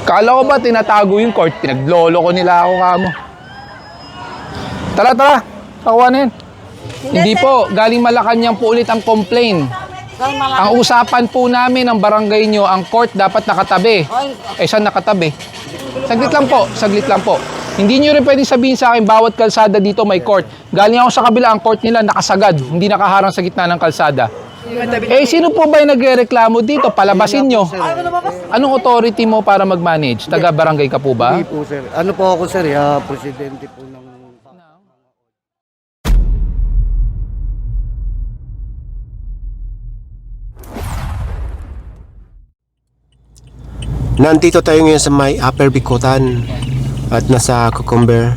Kala ko ba tinatago yung court? Pinaglolo ko nila ako kamo. Tara, tara. Kakuha na yun. Hindi po. Galing Malacanang po ulit ang complaint. Ang usapan po namin ng barangay nyo, ang court dapat nakatabi. Eh, saan nakatabi? Saglit lang po. Saglit lang po. Hindi nyo rin pwedeng sabihin sa akin, bawat kalsada dito may court. Galing ako sa kabila, ang court nila nakasagad. Hindi nakaharang sa gitna ng kalsada. Eh, sino po ba yung nagrereklamo dito? Palabasin nyo. Anong authority mo para mag-manage? Taga-barangay ka po ba? Hindi po, sir. Ano po ako, sir? Presidente po ng... Nandito tayo ngayon sa may Upper Bikutan at nasa Cucumber.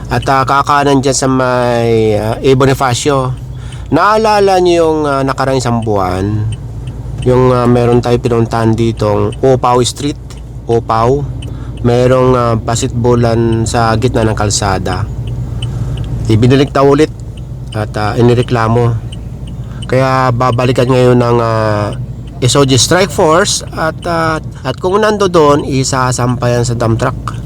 At kakanan dyan sa may Bonifacio. Naalala niyo yung nakarang isang buwan, yung meron tayo pinuntahan ditong Opaw Street, Opaw. Merong basketballan sa gitna ng kalsada. Ibiniligtaw ulit at inireklamo. Kaya babalikan ngayon ng SOG Strike Force at kung nando doon, isasampayan sa dump truck.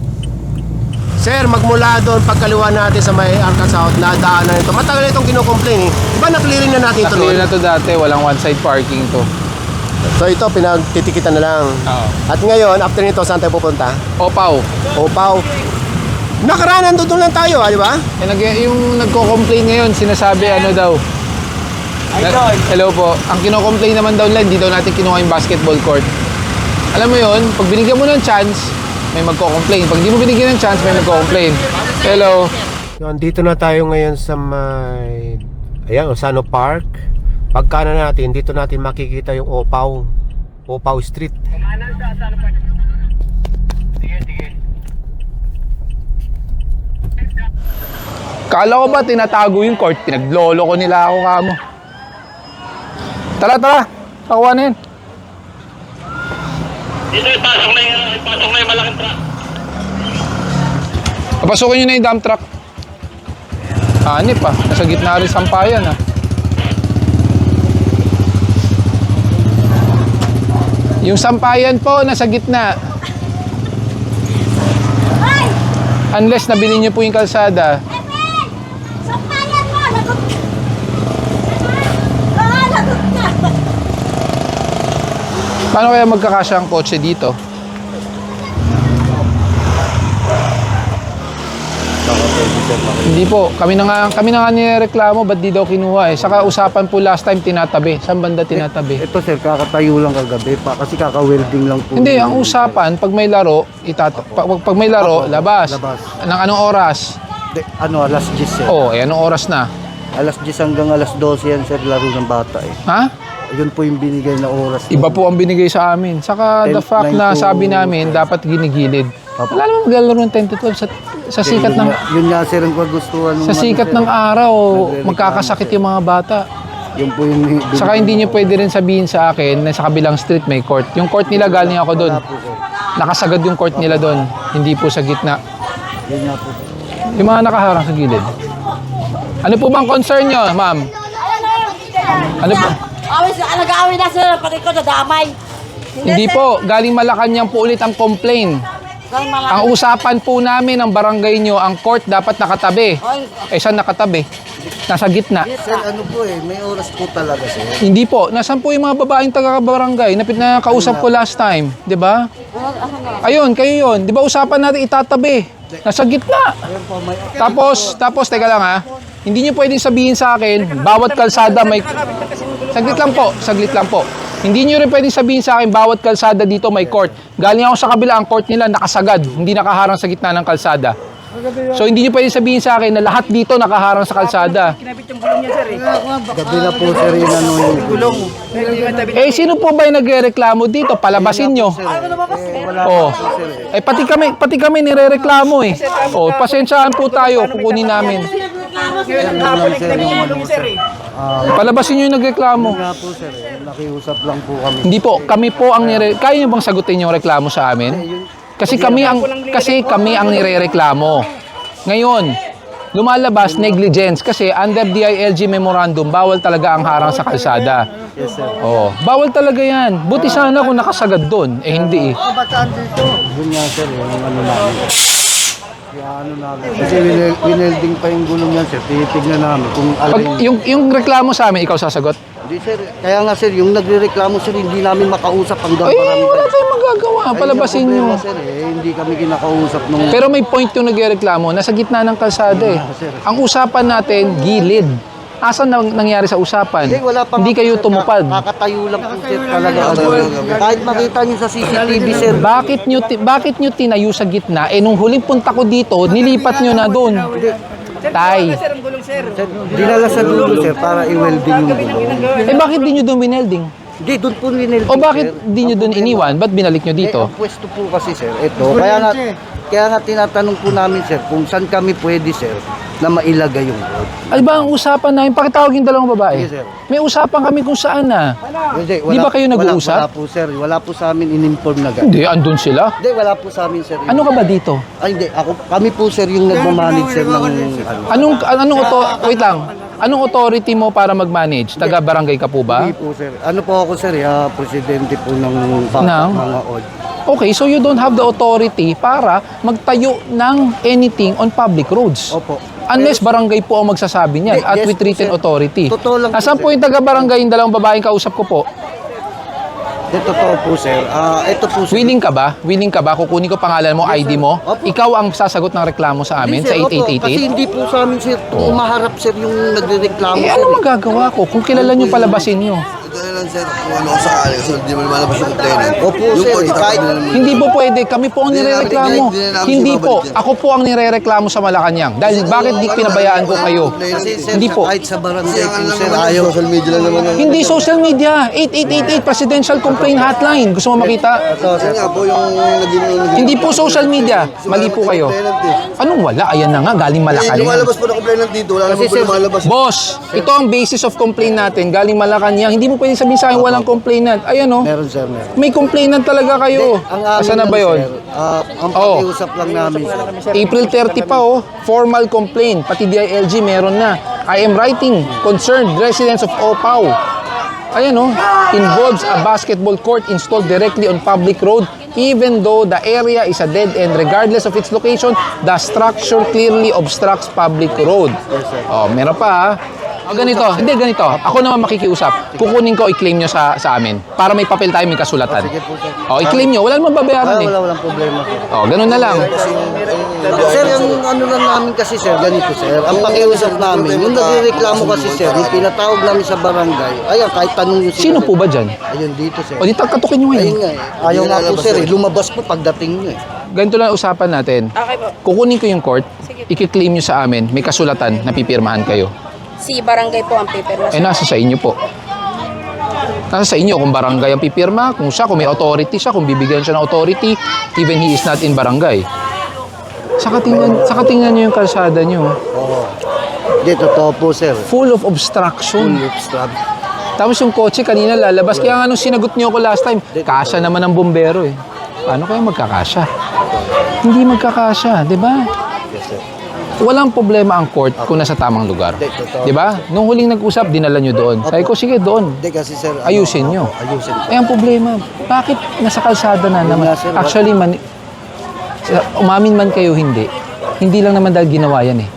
Sir, magmula doon pagkaliwa natin sa may Arca South, nadaanan ito. Matagal itong kinocomplain eh. Diba na-clearing na natin ito noon? Naklear na to dati, walang one-side parking to. So ito, pinagtitikitan na lang. Oo. At ngayon, after nito, saan tayo pupunta? Opaw. Opaw. Nakaraan, doon lang tayo, di ba? Yung nagko-complain ngayon, sinasabi ano daw. Hello po. Ang kino-complain naman daw nila, hindi daw natin kinuha yung basketball court. Alam mo yun, pag binigyan mo ng chance, may magko-complain. Pag di mo binigyan ng chance, may magko-complain. Hello. Dito na tayo ngayon sa may Osano Park. Pagka na natin, dito natin makikita yung Opaw Street. Kala ko ba tinatago yung court? Pinaglolo ko nila ako kamo. Tara, tara. Kakuha na yun. Dito ipasok na yung malaking truck. Papasukin nyo na yung dump truck. Hanip ah. Nasa gitna rin sampayan ah. Yung sampayan po, nasa gitna. Unless nabili nyo po yung kalsada. Sampayan mo! Lagot! Lagot na! Paano kaya magkakasya ang kotse dito? Hindi po. Kami na nga nireklamo, ba't di daw kinuha eh. Saka usapan po last time tinatabi. Saan banda tinatabi? Ito, sir, kakatayo lang kagabi pa kasi kaka-welding lang po. Hindi, ang usapan, pag may laro, pag may laro, labas. Labas. Nang anong oras? Alas 10, sir. Oh, eh, anong oras na? Alas 10 hanggang alas 12 yan, sir, laro ng bata eh. Ha? Yun po yung binigay na oras. Iba po ang binigay sa amin. Saka the 10, fact na 9 to sabi namin, dapat ginigilid. Opo. Wala naman maglalaro ng 10 to 12 sa sikat ng... Yun nga, sir, ang kagustuhan. Sa sikat ng araw, magkakasakit yung mga bata. Yun po yung... Saka hindi niyo pwede rin sabihin sa akin na sa kabilang street may court. Yung court nila galing ako doon. Wala po, sir. Nakasagad yung court nila doon. Hindi po sa gitna. Yun nga po. Yung mga nakaharang sa gilid. Ano po bang concern nyo, ma'am? Ano po? Nag-aaway na sir, pati ko nadamay. Hindi po. Galing Malacanang po ulit ang complaint. Ang usapan po namin ng barangay nyo, ang court dapat nakatabi. Eh, saan nakatabi? Nasa gitna. Sir, ano po eh, may oras po talaga, sir. Hindi po. Nasaan po yung mga babaeng taga-barangay na kausap ko last time? Di ba? Ayun, kayo yun. Di ba usapan natin itatabi? Nasa gitna. Tapos, teka lang ha. Hindi nyo pwedeng sabihin sa akin, bawat kalsada may... Saglit lang po. Hindi nyo rin pwedeng sabihin sa akin, bawat kalsada dito may court. Galing ako sa kabila, ang court nila nakasagad. Hindi nakaharang sa gitna ng kalsada. So hindi nyo pwedeng sabihin sa akin na lahat dito nakaharang sa kalsada. Gabi na po, sir, yun ano yung gulong. Eh, sino po ba yung nagrereklamo dito? Palabasin nyo. Oh. Eh, pati kami nirereklamo eh. Oh, pasensyaan po tayo, kukunin namin. Palabasin nyo yung nagreklamo. Nga po, sir, nakiusap lang po kami. Hindi po, kami po ang kaya nyo bang sagutin yung reklamo sa amin? Kasi kami ang nirereklamo. Ngayon, lumalabas negligence kasi under DILG memorandum, bawal talaga ang harang sa kalsada. Yes, sir. Oo, bawal talaga yan. Buti sana kung nakasagad doon. Eh, hindi eh. Yun nga, sir, yung ano namin. Yung ano namin. Kasi winelding pa yung gulong yan, sir. Titignan namin kung Pag, alin. yung reklamo sa amin, ikaw sasagot? Hindi, sir. Kaya nga, sir, yung nagre-reklamo, sir, hindi namin makausap hanggang Ay, barangay. wala tayong magagawa. Ayun Palabasin yung nyo. problema, sir, hindi kami kinakausap nung... Pero may point yung nagreklamo, nasa gitna ng kalsada eh. sir. Ang usapan natin, gilid. Asan nangyari sa usapan? Hindi, wala pa Hindi nga po, kayo sir. tumupad. Kakatayo lang po, sir, talaga. Kahit makita niyo sa CCTV, sir. Bakit nyo tinayo sa gitna? Eh, nung huling punta ko dito, nilipat nyo na doon. Tay. Sir, dinala sa dulo, sir, para i-welding yung gulong. Eh, bakit di nyo doon winelding? Hindi, doon po winelding, O bakit sir. di nyo doon iniwan? Ba't binalik nyo dito? Ang pwesto po kasi, sir, ito. Kaya nga tinatanong po namin, sir, kung saan kami pwede, sir, na mailagay yung road. Ay ba ang usapan namin? Pakitawag yung dalawang babae. Sige, sir. May usapan kami kung saan na. Hindi, Di ba kayo nag-uusap? Wala po, sir. Wala po sa amin in-inform na gano'n. Hindi, andun sila. Hindi, wala po sa amin, sir. Ano ka ba dito? Ay, hindi. Kami po, sir, yung nagmamanage, sir, ng ano. Wait lang. Anong authority mo para mag-manage? Taga-barangay ka po ba? Hindi po, sir. Ano po ako, sir, presidente po ng mga OD. Okay, so you don't have the authority para magtayo ng anything on public roads. Opo. Unless barangay po ang magsasabi niyan at Yes with po, written sir. authority. Totoo lang po, Nasaan sir. po yung taga-barangay yung dalawang babaeng kausap ko po? Totoo po, sir. Ito po, sir. Willing ka ba? Willing ka ba? Kukunin ko pangalan mo, ID mo? Opo. Ikaw ang sasagot ng reklamo sa amin Hindi, sa sir, opo. Kasi 8888? hindi po sa amin, sir. Umaharap, sir, yung nagre-reklamo, Eh, sir. ano magagawa ko? Kung kilala nyo, palabasin nyo. Ito na lang sir, kung ano sakali kasi hindi mo lumalabas yung complainant. Opo, sir, kahit- Hindi po pwede. Kami po ang nirereklamo. Hindi na namin Hindi po. sinabalik yan. Ako po ang nirereklamo sa Malacanang. Dahil bakit di pinabayaan ko kayo? Kasi, sir, Hindi po. kahit sa barangay Kasi po, ang sir, naman ayaw. social media lang naman. Hindi social media. 8888 Presidential Complaint Hotline. Gusto mo makita? Yan nga po yung naging... Hindi po social media. Mali po kayo. Anong wala? Ayan na nga. Galing Malacanang. Lumalabas po na complainant dito, wala naman po sir, lumalabas. Boss, ito ang basis of complaint natin. Galing Malacanang. Hindi mo pwede sabihin sa akin walang complainant. Ayan o. Meron, sir, meron. May complainant talaga kayo. Ang amin Asan na ba lang, yun? sir, ang Oh. pakiusap lang namin, sir. April 30 pa oh, formal complaint. Pati DILG meron na. I am writing, concerned residents of Opao. Ayan oh, involves a basketball court installed directly on public road even though the area is a dead end. Regardless of its location, the structure clearly obstructs public road. Oh, meron pa ha. Oh, ganito, hindi ganito. Ako naman makikiusap. Kukunin ko, i-claim nyo sa amin. Para may papel tayo, may kasulatan. Sige po, sir. Oh, i-claim nyo. Wala namang babayaran eh. Walang problema, sir. Oh, ganun na lang. Sir, yung ano lang namin kasi, sir, ganito, sir. Ang pakiusap namin, yung nagrereklamo kasi, sir, yung pinatawag namin sa barangay, ayan, kahit tanong nyo sila, Sino sir. po ba dyan? Ayun, dito, sir. O, di katukin nyo ngayon. Ayun nga, eh. Ayaw nga po, sir, eh. Lumabas po pagdating nyo, eh. Ganito lang usapan natin. Okay po. Kukunin ko yung court, i-claim nyo sa amin, may kasulatan na pipirmahan kayo. Si barangay po ang paper. Eh, nasa sa inyo po. Nasa sa inyo kung barangay ang pipirma, kung siya, kung may authority siya, kung bibigyan siya ng authority, even he is not in barangay. Saka tingnan nyo yung kalsada nyo. Oo. Hindi, totoo po, sir. Full of obstruction. Obstruct. Tapos yung kotse kanina lalabas. Kaya nga nung sinagot nyo ako last time, kasya naman ang bombero eh. Paano kaya magkakasya? Hindi magkakasya, di ba? Yes, sir. Walang problema ang court kung nasa tamang lugar. Totoo. Di ba? Nung huling nag-usap, dinala nyo doon. Sabi ko, sige, doon. Hindi kasi, sir, Ayusin nyo. Ayusin po. Eh, ang problema, bakit nasa kalsada na naman? nga, sir. Actually, umamin man kayo, hindi lang naman dahil ginawa yan eh.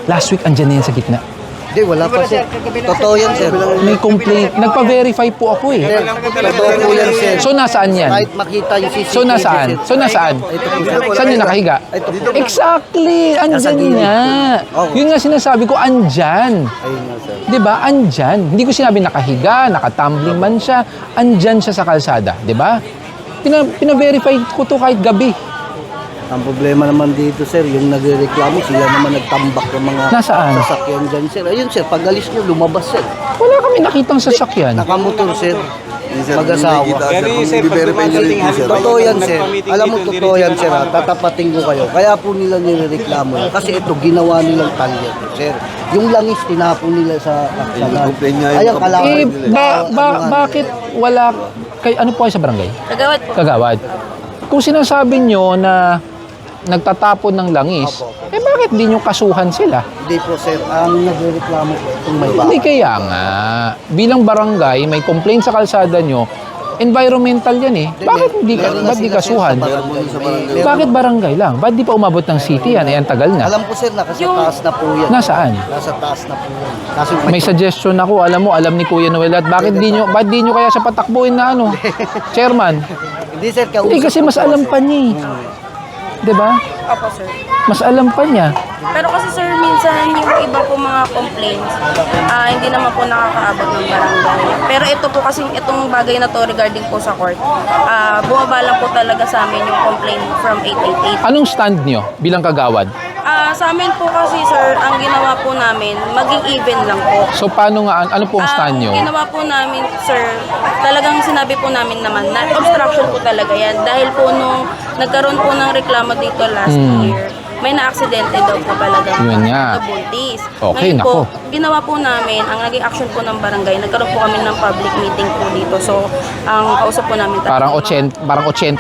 Last week, andyan na yan sa gitna. Hindi, wala pa, sir. Totoo yan, sir. May complaint. Nagpa-verify po ako eh. Totoo po yan, sir. So, nasaan yan? Kahit makita yung CCTV, So, nasaan? sir. So, nasaan? Ito po, sir. Saan yung nakahiga? Ito po. Exactly! Nasa Andyan gilid. nga. Oo. Yun nga sinasabi ko, andyan. Ayun nga, sir. Di ba? Andyan. Hindi ko sinabi nakahiga, nakatumbling man siya. Andyan siya sa kalsada. Di ba? Pina-verify ko to kahit gabi. Ang problema naman dito, sir, yung nagrereklamo, sila naman nagtambak ng mga Nasaan? sasakyan dyan, sir. Ayun, sir, pag alis nyo, lumabas, sir. Wala kami nakitang sasakyan. Nakamotor, sir. Mag-asawa. I-verify nyo rin po sir. Totoo yan, sir. Alam mo, totoo yan, sir. Ha? Tatapating ko kayo. Kaya po nila nirereklamo yan. Kasi ito, ginawa nilang talyer, sir. Yung langis, tinapon nila sa aksanan. complain nga yung Ayan, kalaban Eh, nila. bakit wala... Ano po kayo sa barangay? Kagawad. Kagawad. Kung sinasabi nyo na nagtatapon ng langis, Opo. bakit hindi nyo kasuhan sila? Hindi po sir, ang nagrereklamo po itong may bahay. Hindi kaya nga. Bilang barangay, may complaint sa kalsada nyo, environmental yan eh. Bakit hindi Meron na ba't di sila, sir, kasuhan? sa barangay. Meron- Bakit barangay lang? Ba't di pa umabot ng city yan? Ayan, tagal na. Alam ko sir, nasa taas na po yan. Nasaan? Nasa taas na po yan. Kaso May suggestion ako, alam ni Kuya Noel at ba't di nyo kaya siya patakbuhin na ano? Chairman. Hindi sir, kausap Hindi kasi ko mas po, alam sir. pa niya eh. Diba? Opo, sir. Mas alam pa niya. Pero kasi sir, minsan yung iba po mga complaints, hindi naman po nakakaabot ng barangay. Pero ito po kasi, itong bagay na to regarding po sa court, bumaba lang po talaga sa amin yung complaint from 888. Anong stand nyo bilang kagawad? Sa amin po kasi sir, ang ginawa po namin, maging even lang po. So paano nga, ano pong stand nyo? Ang ginawa po namin, sir, talagang sinabi po namin naman na obstruction po talaga yan. Dahil po nung nagkaroon po ng reklamo dito last year, may na-aksidente daw po talaga. Yun nga. Nabuntis. Okay, Ngayon po, nako. ginawa po namin, ang naging action po ng barangay, nagkaroon po kami ng public meeting po dito. So, ang kausap po namin... Parang 80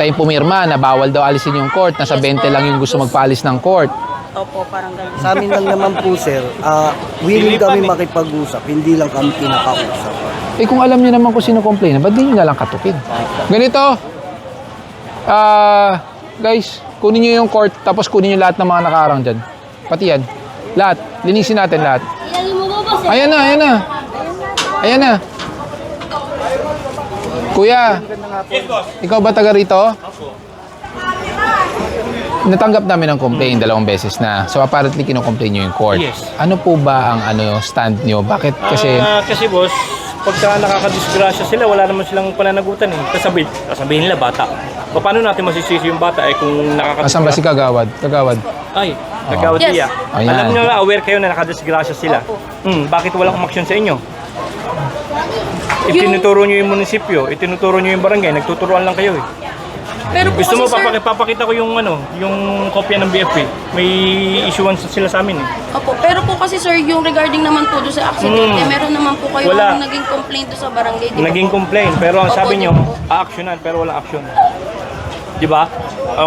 yung pumirma na bawal daw alisin yung court. Nasa 20 lang yung gusto magpaalis ng court. Opo, parang ganun. Sa amin lang naman po sir, willing kami makipag-usap, hindi lang kami pinakausap. Eh kung alam niyo naman kung sino complain, ba't di nyo na lang katukin? Ganito, guys, kunin nyo yung court, tapos kunin nyo lahat ng mga nakaarang dyan. Pati yan. Lahat. Linisin natin lahat. Ayan na, ayan na. Ayan na. Kuya, ikaw ba taga rito? Natanggap namin ang complaint 2 beses na. So apparently kino-complain nyo yung court. Yes. Ano po ba ang stand nyo? Bakit kasi... Kasi boss, pagka nakakadisgrasya sila, wala naman silang pananagutan eh. Sasabihin nila bata. Paano natin masisisi yung bata kung Asan ba si Kagawad? Kagawad. Ay, nagkawat Yes. siya. Ayan. Alam nyo na, aware kayo na nakadisgrasya sila. Bakit walang umaksyon sa inyo? Itinuturo nyo yung munisipyo, itinuturo nyo yung barangay, nagtuturuan lang kayo eh. Pero po Gusto mo, kasi, sir, papakita ko yung yung kopya ng BFP. May issuance sila sa amin eh. Opo, pero po kasi sir, yung regarding naman po doon sa aksidente, meron naman po kayo Wala. naging complaint doon sa barangay, di ba Naging po? complaint, pero ang Opo, sabi di nyo, po. a-actionan, pero walang action. Di ba?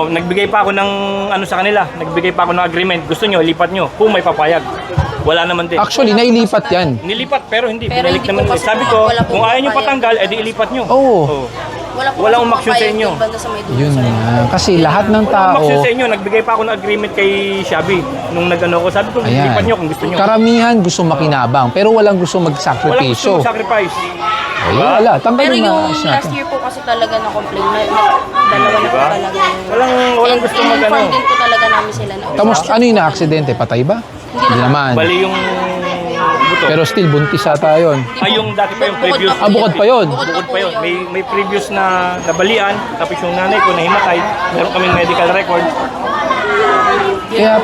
Nagbigay pa ako ng ano sa kanila, nagbigay pa ako ng agreement. Gusto nyo, lipat nyo, kung may papayag. Wala naman din. Actually, nailipat yan. Nilipat, pero hindi. Pero Binalik hindi naman. po kasi Sabi ko, wala po kung ayaw nyo papayag. patanggal, edi ilipat nyo. Oo. Wala po Walang kasi umaksyon sa papayag inyo. yung banda sa may dulo, Yun sir. nga. Kasi lahat ng Walang tao, umaksyon sa inyo. Nagbigay pa ako ng agreement kay Shabby. Nung nag-ano ko, sabi ko, ayan, lipat nyo kung gusto nyo. karamihan gusto makinabang, pero walang gusto Walang gusto magsakripisyo. sacrifice. Ayun, wala. Pero Tanggalin na. yung ayos last natin. year po kasi talaga na complaint, dalawa na po Diba? talaga yun. Walang gusto mag-ano. In-inform din po talaga namin sila na. Tapos ano yung na-aksidente? Patay ba? Hindi naman. Bali yung buto. Pero still, buntis ata yun. Ay, yung dati pa yung Bukod previous. pa po bukod pa yun. Bukod pa yun. May previous na nabalian, tapos yung nanay ko nahimatay. Meron kaming medical record.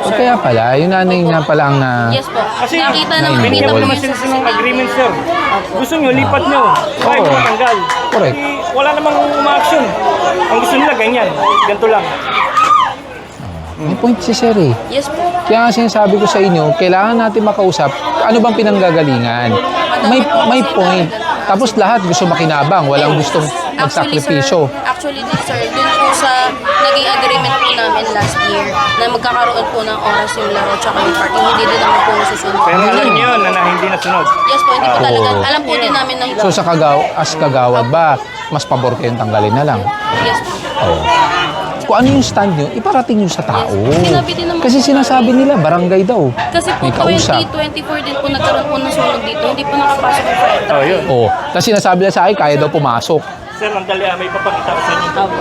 Kaya pala, yung nanay nga pala ang na... Yes po. Kasi Nakita binigyan po ko naman yun sila sa ng CCTV. agreement, sir. Gusto nyo, lipat nyo. Kaya Oo. nyo matanggal. Correct. Hindi, wala namang uma-action. Ang gusto nila, ganyan. Ganito lang. May point si Sir eh. Yes po. Kaya nga sinasabi ko sa inyo, kailangan natin makausap ano bang pinanggagalingan. May point. Tapos lahat gusto makinabang, walang gustong magsakripisyo. Actually, sir, dun po sa naging agreement po namin last year na magkakaroon po ng oras yung laro tsaka yung parking, hindi din naman po nasusunod. Pero alam nyo yun na hindi nasunod. Yes po, hindi po talaga. Oo. Alam po din namin na So sa kagawad ba, mas pabor kayong tanggalin na lang? yes po. Oo. Kung ano yung stand nyo, iparating nyo sa tao. Sinabi din naman Kasi po sinasabi nila, barangay daw. Kasi po May kausap. 2024 din po nagkaroon po ng sunog dito, hindi po nakapasok yung fire truck. Oh, yun. Oo. Tapos sinasabi nila sa akin, kaya daw pumasok. Sir, andali, may papakita ko sa inyo. Opo.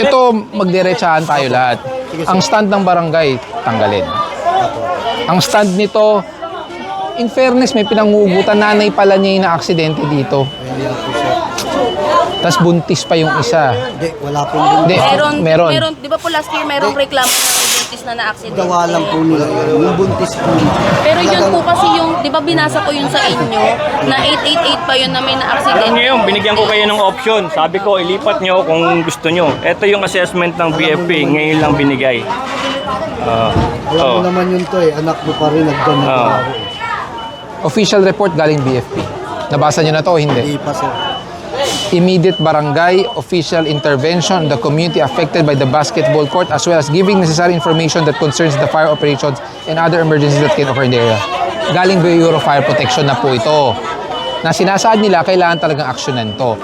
Ito, magdiretsahan tayo lahat. Ang stand ng barangay, tanggalin. Ang stand nito, in fairness, may pinangugutan, nanay pala niya yung na-aksidente dito. Hindi na po sir. Tapos buntis pa yung isa. Hindi, wala pong Hindi, meron. Di ba po last year merong reklamo ng buntis na na-accident? gawa lang po nila yun. Yung buntis po. Pero yun po kasi yung, di ba binasa ko yun sa inyo, na 888 pa yun na may na-accident. Alam nyo yun, binigyan ko kayo ng option. Sabi ko, ilipat nyo kung gusto nyo. Ito yung assessment ng BFP, ngayon lang binigay. Alam mo naman yun to eh. Anak mo pa rin nagdamag Oo. ako eh. Official report galing BFP. Nabasa niyo na to o hindi? Hindi pa sir. immediate barangay official intervention on the community affected by the basketball court, as well as giving necessary information that concerns the fire operations and other emergencies that can occur in the area. Galing Bureau of Fire Protection na po ito. Na sinasaad nila, kailangan talagang aksyonan to.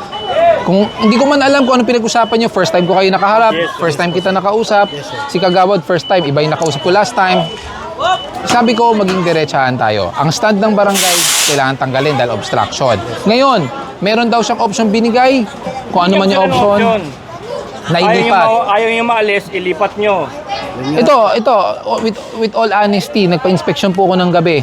Kung hindi ko man alam kung ano pinag-usapan nyo, first time ko kayo nakaharap, first time kita nakausap, si Kagawad first time, iba yung nakausap ko last time. Sabi ko, maging diretsahan tayo. Ang stand ng barangay, kailangan tanggalin dahil obstruction. Ngayon, meron daw siyang option binigay. Kung ano man yung option, nailipat. Ayaw nyo maalis, ilipat nyo. Ito, with all honesty, nagpa-inspection po ako ng gabi.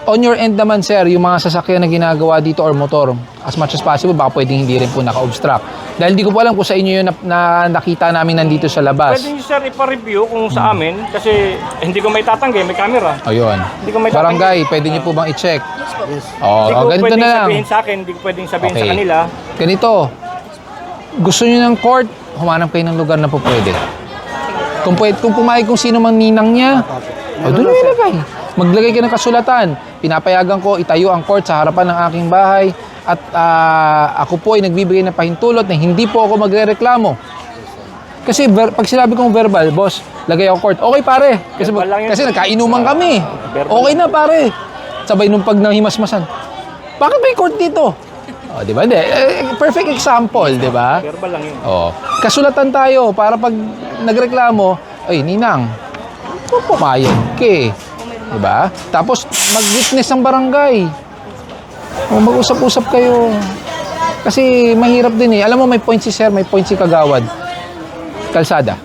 On your end naman, sir, yung mga sasakyan na ginagawa dito or motor, as much as possible, baka pwedeng hindi rin po naka-obstruct. Dahil di ko po alam kung sa inyo yun na nakita namin nandito sa labas. Pwede nyo sir ipa-review kung sa amin kasi hindi ko may tatanggi, may camera. Ayun. Hindi ko may Barangay, pwede nyo po bang i-check? Hindi Oo, ko ganito pwedeng na lang. sabihin sa akin, hindi ko pwedeng sabihin Okay. sa kanila. Ganito, gusto nyo ng court, humanap kayo ng lugar na po pwede. Kung pumayag kung sino mang ninang niya, doon nyo ilagay. Maglagay ka ng kasulatan. Pinapayagan ko itayo ang court sa harapan ng aking bahay at ako po ay nagbibigay ng pahintulot na hindi po ako magrereklamo. Kasi pag sinabi kong verbal, boss, lagay ako court. Okay pare, Verbal lang yun. kasi nagkainuman kami. Verbal. Okay na pare. Sabay nung pag nahimasmasan. Bakit may court dito? Oh, di ba? Perfect example, di ba? Verbal lang yun. Oh, kasulatan tayo para pag nagreklamo, ay ninang, pumayag ke. Diba? Tapos mag-witness ang barangay. O mag-usap-usap kayo. Kasi mahirap din eh. Alam mo may point si sir, may point si Kagawad. Kalsada.